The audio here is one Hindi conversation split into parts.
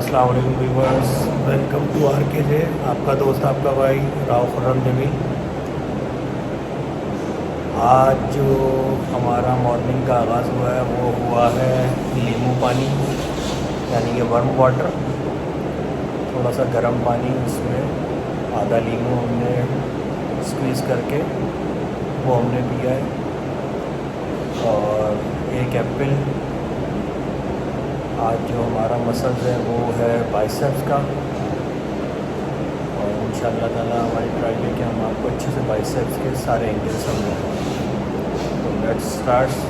अस्सलाम वालेकुम व्यूअर्स, वेलकम टू RKJ। आपका दोस्त आपका भाई राव खुर्रम जमील। आज जो हमारा मॉर्निंग का आगाज़ हुआ है वो हुआ है नींबू पानी, यानी कि वार्म वाटर। थोड़ा सा गर्म पानी, उसमें आधा नींबू हमने स्क्वीज़ करके वो हमने पिया है, और एक एप्पल। आज जो हमारा मसल्स है वो है बाइसेप्स का, और इंशाल्लाह ताला हमारी ट्राई है कि हम आपको अच्छे से बाइसेप्स के सारे एंगल समझाएं। तो लेट्स स्टार्ट।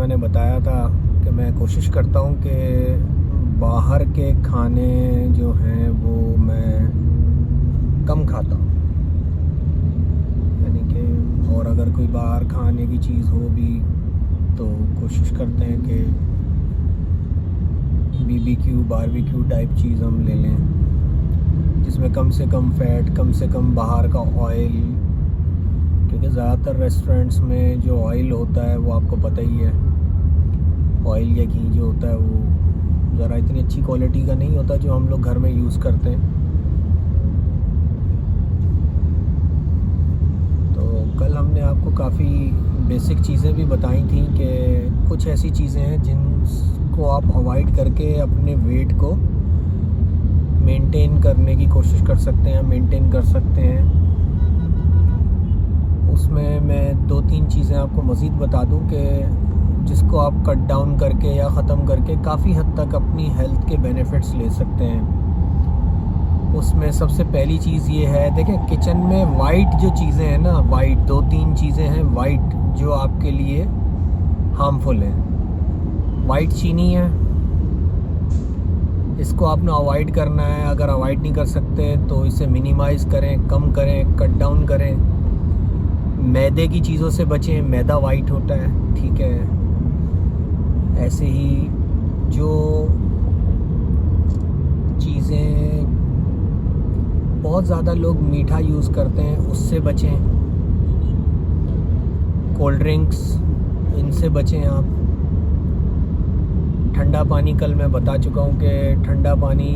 मैंने बताया था कि मैं कोशिश करता हूँ कि बाहर के खाने जो हैं वो मैं कम खाता हूँ, यानी कि और अगर कोई बाहर खाने की चीज़ हो भी तो कोशिश करते हैं कि BBQ बारबेक्यू टाइप चीज़ हम ले लें जिसमें कम से कम फ़ैट, कम से कम बाहर का ऑयल, क्योंकि ज़्यादातर रेस्टोरेंट्स में जो ऑयल होता है वो आपको पता ही है, ऑयल या घी जो होता है वो ज़रा इतनी अच्छी क्वालिटी का नहीं होता जो हम लोग घर में यूज़ करते हैं। तो कल हमने आपको काफ़ी बेसिक चीज़ें भी बताई थी कि कुछ ऐसी चीज़ें हैं जिनको आप अवॉइड करके अपने वेट को मेंटेन करने की कोशिश कर सकते हैं, मेंटेन कर सकते हैं। उसमें मैं 2-3 चीज़ें आपको मज़ीद बता दूं कि जिसको आप कट डाउन करके या ख़त्म करके काफ़ी हद तक अपनी हेल्थ के बेनिफिट्स ले सकते हैं। उसमें सबसे पहली चीज़ ये है, देखें किचन में वाइट जो चीज़ें हैं ना, वाइट 2-3 चीज़ें हैं वाइट जो आपके लिए हार्मफुल हैं। वाइट चीनी है, इसको आपने अवॉइड करना है। अगर अवॉइड नहीं कर सकते तो इसे मिनिमाइज़ करें, कम करें, कट डाउन करें। मैदे की चीज़ों से बचें, मैदा वाइट होता है, ठीक है। ऐसे ही जो चीज़ें बहुत ज़्यादा लोग मीठा यूज़ करते हैं उससे बचें। कोल्ड ड्रिंक्स, इनसे बचें आप। ठंडा पानी, कल मैं बता चुका हूँ कि ठंडा पानी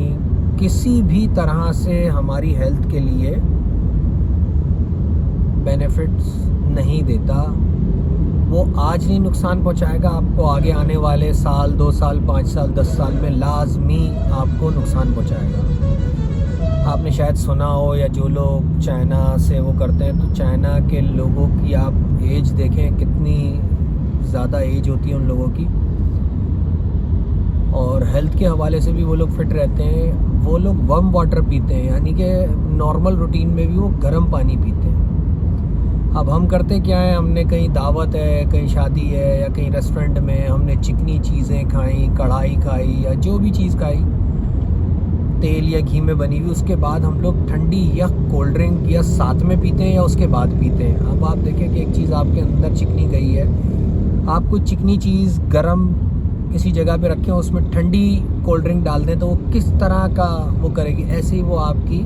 किसी भी तरह से हमारी हेल्थ के लिए बेनिफिट्स नहीं देता। वो आज नहीं नुकसान पहुँचाएगा, आपको आगे आने वाले साल, 2 साल, 5 साल, 10 साल में लाजमी आपको नुकसान पहुँचाएगा। आपने शायद सुना हो, या जो लोग चाइना से वो करते हैं, तो चाइना के लोगों की आप एज देखें, कितनी ज़्यादा एज होती है उन लोगों की, और हेल्थ के हवाले से भी वो लोग फिट रहते हैं। वो लोग वार्म वाटर पीते हैं, यानी कि नॉर्मल रूटीन में भी वो गर्म पानी पीते हैं। अब हम करते क्या है, हमने कहीं दावत है, कहीं शादी है या कहीं रेस्टोरेंट में हमने चिकनी चीज़ें खाई, कढ़ाई खाई या जो भी चीज़ खाई तेल या घी में बनी हुई, उसके बाद हम लोग ठंडी या कोल्ड ड्रिंक या साथ में पीते हैं या उसके बाद पीते हैं। अब आप देखें कि एक चीज़ आपके अंदर चिकनी गई है, आप कोई चिकनी चीज़ गरम किसी जगह पे रखें, उसमें ठंडी कोल्ड ड्रिंक डाल दें तो वो किस तरह का वो करेगी। ऐसे ही वो आपकी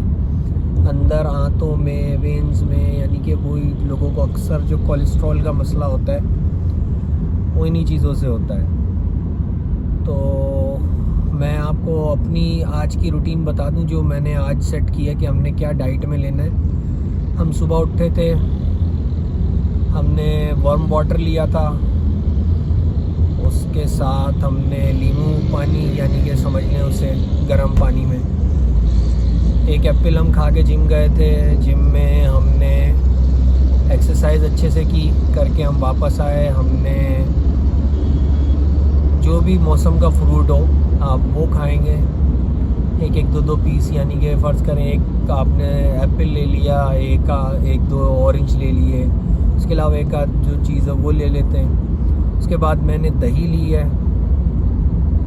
अंदर आंतों में, वेन्स में, यानी कि वही लोगों को अक्सर जो कोलेस्ट्रॉल का मसला होता है वो इन्हीं चीज़ों से होता है। तो मैं आपको अपनी आज की रूटीन बता दूं जो मैंने आज सेट की है कि हमने क्या डाइट में लेना है। हम सुबह उठे थे, हमने वार्म वाटर लिया था, उसके साथ हमने नींबू पानी, यानी कि समझ लें उसे गर्म पानी में, एक एप्पल हम खा के जिम गए थे। जिम में हमने एक्सरसाइज अच्छे से की करके हम वापस आए। हमने जो भी मौसम का फ्रूट हो आप वो खाएंगे, एक 2 पीस, यानी कि फ़र्ज़ करें एक आपने एप्पल ले लिया, एक 2 ऑरेंज ले लिए, उसके अलावा एक आध जो चीज़ है वो ले लेते हैं। उसके बाद मैंने दही ली है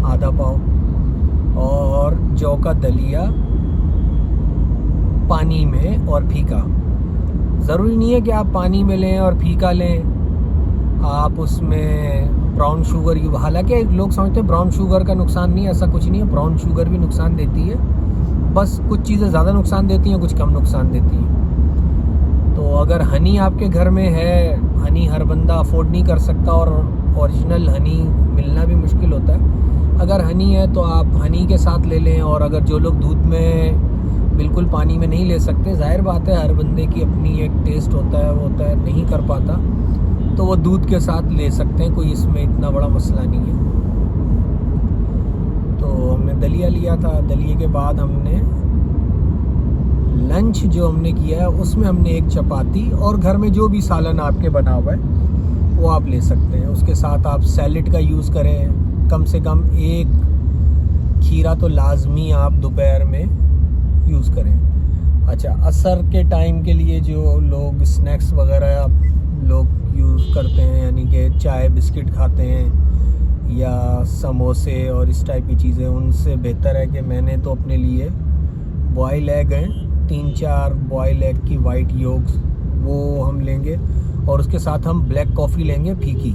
आधा पाव, और जौ का दलिया पानी में और फीका। ज़रूरी नहीं है कि आप पानी में लें और फीका लें, आप उसमें ब्राउन शुगर, हालांकि लोग समझते हैं ब्राउन शुगर का नुकसान नहीं है, ऐसा कुछ नहीं है। ब्राउन शुगर भी नुकसान देती है, बस कुछ चीज़ें ज़्यादा नुकसान देती हैं, कुछ कम नुकसान देती हैं। तो अगर हनी आपके घर में है, हनी हर बंदा अफोर्ड नहीं कर सकता और ओरिजिनल हनी मिलना भी मुश्किल होता है। अगर हनी है तो आप हनी के साथ ले लें, और अगर जो लोग दूध में बिल्कुल पानी में नहीं ले सकते, जाहिर बात है हर बंदे की अपनी एक टेस्ट होता है, वो होता है, नहीं कर पाता, तो वो दूध के साथ ले सकते हैं, कोई इसमें इतना बड़ा मसला नहीं है। तो हमने दलिया लिया था, दलिए के बाद हमने लंच जो हमने किया है उसमें हमने एक चपाती और घर में जो भी सालन आपके बना हुआ है वो आप ले सकते हैं। उसके साथ आप सैलेड का यूज़ करें, कम से कम एक खीरा तो लाजमी आप दोपहर में यूज़ करें। अच्छा, असर के टाइम के लिए जो लोग स्नैक्स वगैरह लोग यूज़ करते हैं, यानी कि चाय बिस्किट खाते हैं, या समोसे और इस टाइप की चीज़ें, उनसे बेहतर है कि मैंने तो अपने लिए बॉयल एग हैं 3-4 बॉयल एग की वाइट योग्स वो हम लेंगे, और उसके साथ हम ब्लैक कॉफ़ी लेंगे फीकी।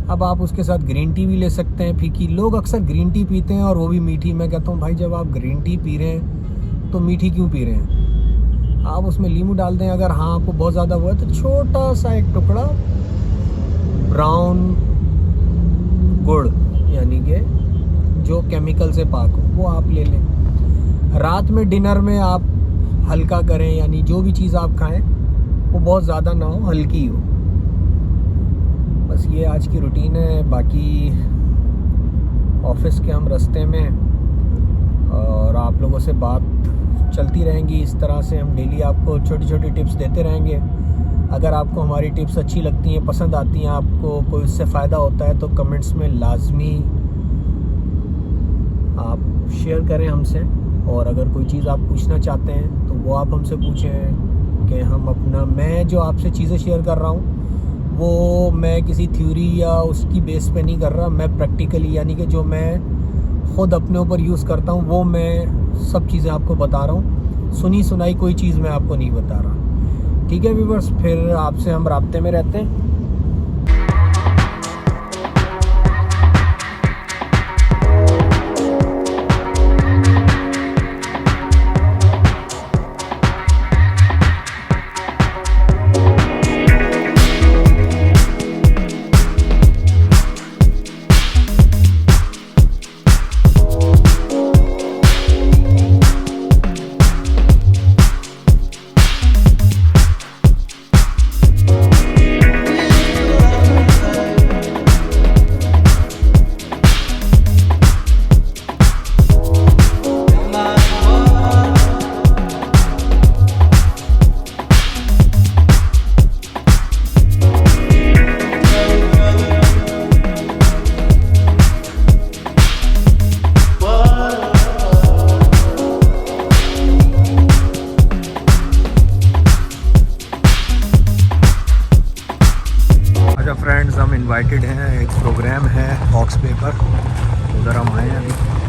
अब आप उसके साथ ग्रीन टी भी ले सकते हैं फीकी। लोग अक्सर ग्रीन टी पीते हैं और वो भी मीठी। मैं कहता हूँ भाई जब आप ग्रीन टी पी रहे हैं तो मीठी क्यों पी रहे हैं? आप उसमें नींबू डाल दें। अगर हाँ आपको बहुत ज़्यादा वो है तो छोटा सा एक टुकड़ा ब्राउन गुड़, यानी कि जो केमिकल से पाक हो, वो आप ले लें। रात में डिनर में आप हल्का करें, यानी जो भी चीज़ आप खाएं वो बहुत ज़्यादा ना हो, हल्की हो। बस ये आज की रूटीन है। बाकी ऑफिस के हम रास्ते में, और आप लोगों से बात चलती रहेंगी। इस तरह से हम डेली आपको छोटी छोटी टिप्स देते रहेंगे। अगर आपको हमारी टिप्स अच्छी लगती हैं, पसंद आती हैं, आपको कोई उससे फ़ायदा होता है तो कमेंट्स में लाजमी आप शेयर करें हमसे। और अगर कोई चीज़ आप पूछना चाहते हैं तो वो आप हमसे पूछें कि हम अपना, मैं जो आपसे चीज़ें शेयर कर रहा हूँ वो मैं किसी थ्योरी या उसकी बेस पे नहीं कर रहा। मैं प्रैक्टिकली, यानी कि जो मैं ख़ुद अपने ऊपर यूज़ करता हूँ वो मैं सब चीज़ें आपको बता रहा हूँ। सुनी सुनाई कोई चीज़ मैं आपको नहीं बता रहा। ठीक है व्यूअर्स, फिर आपसे हम राब्ते में रहते हैं। फ्रेंड्स, हम इनवाइटेड हैं, एक प्रोग्राम है हॉक्स पे पर, उधर हम आए हैं अभी।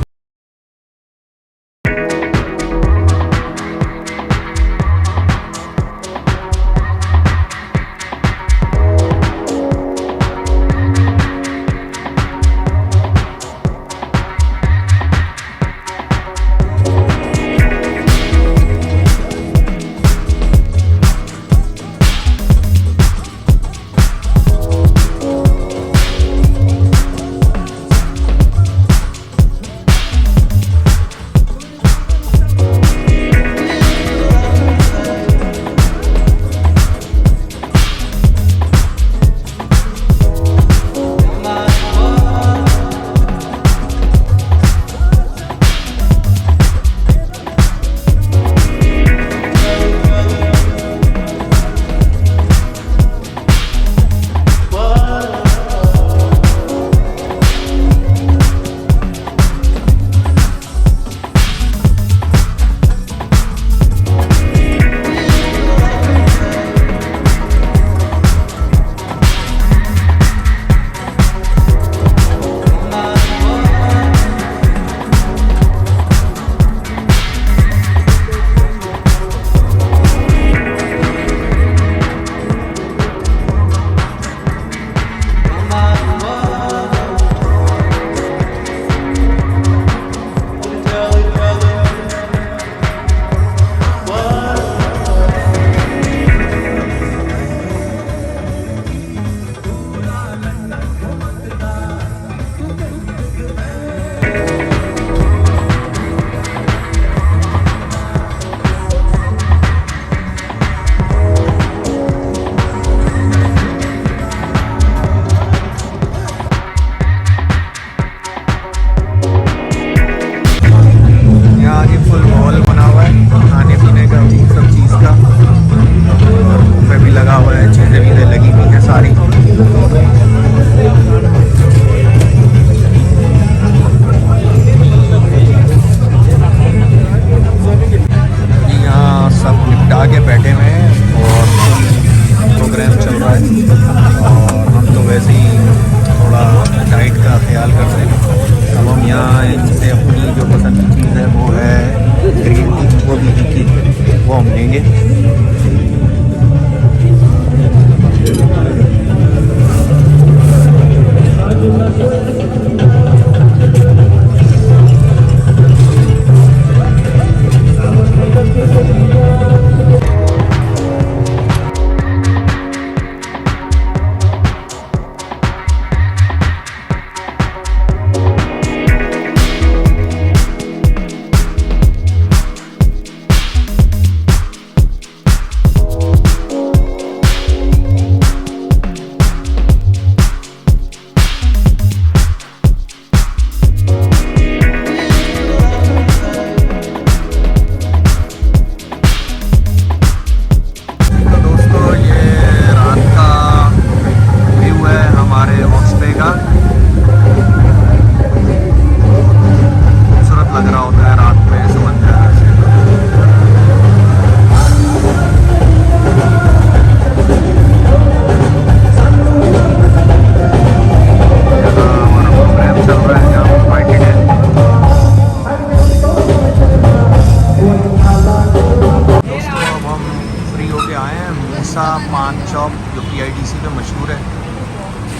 भैंसा पान चौक जो PIDC पे मशहूर है,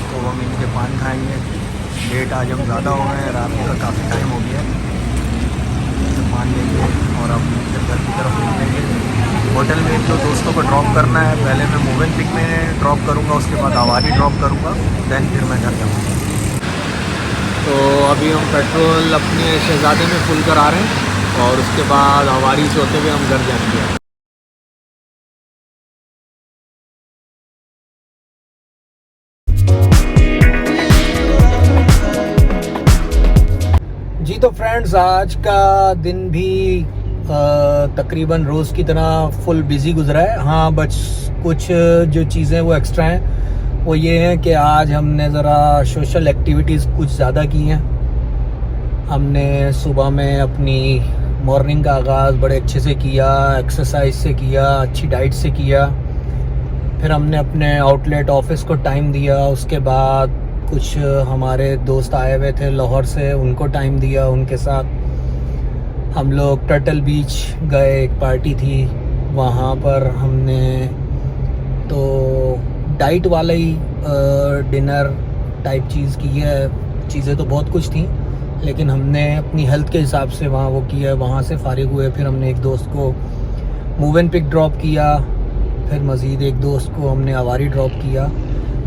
तो हम इनके पान खाएंगे। लेट आज हम ज़्यादा हो गए हैं, रात का काफ़ी टाइम हो गया है। तो पान लेंगे और अब फिर घर की तरफ निकलेंगे। होटल में एक दो दोस्तों को ड्रॉप करना है। पहले मैं मोवेनपिक में ड्रॉप करूँगा, उसके बाद आवारी ड्रॉप करूँगा, दैन फिर मैं घर जाऊँगा। तो अभी हम पेट्रोल अपने शहज़ादे में फुल करा रहे हैं और उसके बाद आवारी से होते हुए हम घर जाएंगे। जी तो फ्रेंड्स, आज का दिन भी तकरीबन रोज़ की तरह फुल बिज़ी गुजरा है। हाँ, बस कुछ जो चीज़ें वो एक्स्ट्रा हैं वो ये हैं कि आज हमने ज़रा सोशल एक्टिविटीज़ कुछ ज़्यादा की हैं। हमने सुबह में अपनी मॉर्निंग का आगाज़ बड़े अच्छे से किया, एक्सरसाइज से किया, अच्छी डाइट से किया। फिर हमने अपने आउटलेट ऑफिस को टाइम दिया। उसके बाद कुछ हमारे दोस्त आए हुए थे लाहौर से, उनको टाइम दिया। उनके साथ हम लोग टर्टल बीच गए, एक पार्टी थी वहाँ पर। हमने तो डाइट वाला ही डिनर टाइप चीज़ की है। चीज़ें तो बहुत कुछ थी, लेकिन हमने अपनी हेल्थ के हिसाब से वहाँ वो किया है। वहाँ से फारिग हुए, फिर हमने एक दोस्त को मोवेनपिक ड्रॉप किया, फिर मज़ीद एक दोस्त को हमने आवारी ड्रॉप किया।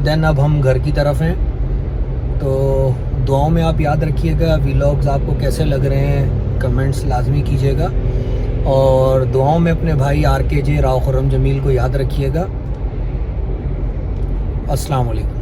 दैन अब हम घर की तरफ हैं। तो दुआओं में आप याद रखिएगा। व्लॉग्स आपको कैसे लग रहे हैं कमेंट्स लाजमी कीजिएगा, और दुआओं में अपने भाई RKJ राव खुर्रम जमील को याद रखिएगा। अस्सलाम वालेकुम।